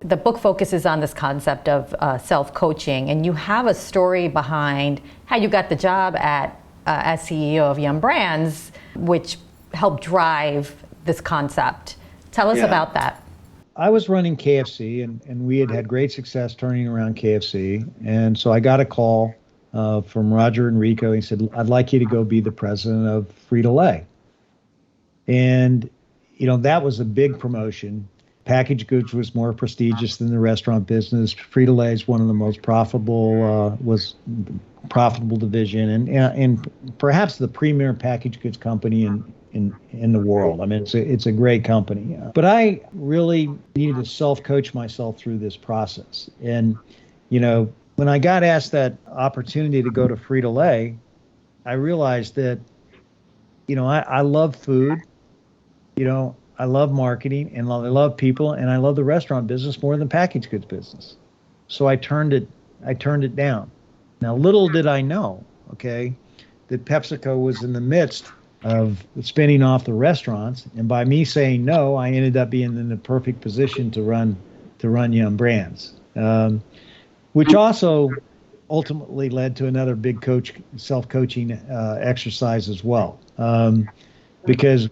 the book focuses on this concept of self-coaching, and you have a story behind how you got the job as CEO of Yum Brands, which helped drive this concept. Tell us about that. I was running KFC, and we had great success turning around KFC. And so I got a call from Roger Enrico. He said, I'd like you to go be the president of Frito-Lay. And, that was a big promotion. Packaged goods was more prestigious than the restaurant business. Frito-Lay is one of the most profitable division, and perhaps the premier packaged goods company in the world. I mean, it's a great company. But I really needed to self-coach myself through this process. And, when I got asked that opportunity to go to Frito-Lay, I realized that, I love food, I love marketing, and I love people, and I love the restaurant business more than packaged goods business. So I turned it down. Now, little did I know, that PepsiCo was in the midst of spinning off the restaurants, and by me saying no, I ended up being in the perfect position to run Yum Brands, which also ultimately led to another big self-coaching exercise as well, because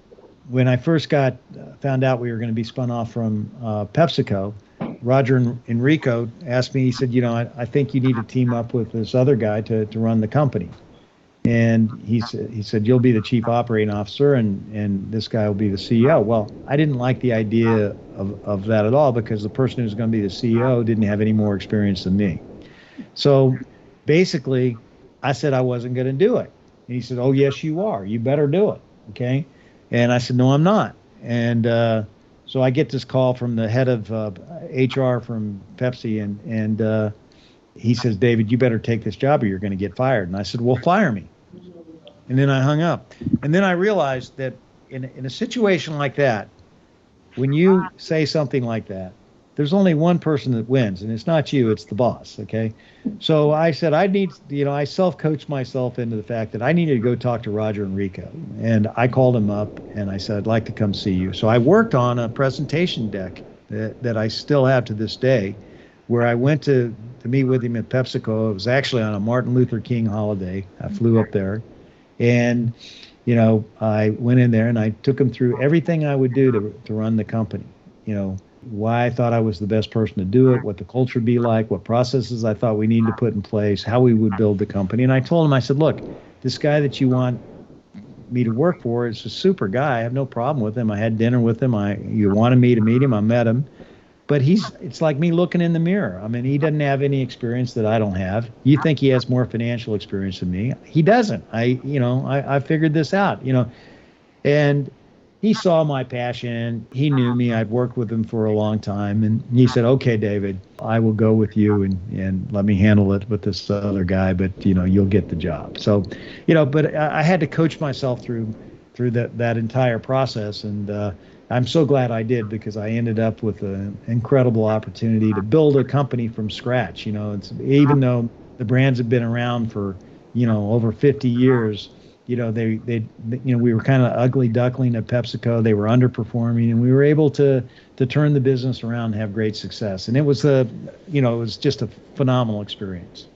when I first found out we were going to be spun off from PepsiCo, Roger Enrico asked me, he said, I think you need to team up with this other guy to run the company. And he said, you'll be the chief operating officer and this guy will be the CEO. Well, I didn't like the idea of that at all, because the person who's going to be the CEO didn't have any more experience than me. So basically, I said I wasn't going to do it. And he said, oh, yes, you are. You better do it. Okay. And I said, no, I'm not. And so I get this call from the head of HR from Pepsi, and he says, David, you better take this job or you're going to get fired. And I said, well, fire me. And then I hung up. And then I realized that in a situation like that, when you say something like that, there's only one person that wins, and it's not you, it's the boss, okay? So I said, I self-coached myself into the fact that I needed to go talk to Roger Enrico. And I called him up, and I said, I'd like to come see you. So I worked on a presentation deck that I still have to this day, where I went to meet with him at PepsiCo. It was actually on a Martin Luther King holiday. I flew up there, and, I went in there, and I took him through everything I would do to run the company, why I thought I was the best person to do it, what the culture would be like, what processes I thought we needed to put in place, how we would build the company. And I told him, I said, look, this guy that you want me to work for is a super guy. I have no problem with him. I had dinner with him. You wanted me to meet him. I met him. But it's like me looking in the mirror. I mean, he doesn't have any experience that I don't have. You think he has more financial experience than me. He doesn't. I figured this out, and he saw my passion. He knew me. I'd worked with him for a long time. And he said, okay, David, I will go with you and let me handle it with this other guy, but, you'll get the job. So, but I had to coach myself through that entire process. And I'm so glad I did, because I ended up with an incredible opportunity to build a company from scratch. Even though the brands have been around for, over 50 years, we were kind of ugly duckling at PepsiCo. They were underperforming, and we were able to turn the business around and have great success. And it was it was just a phenomenal experience.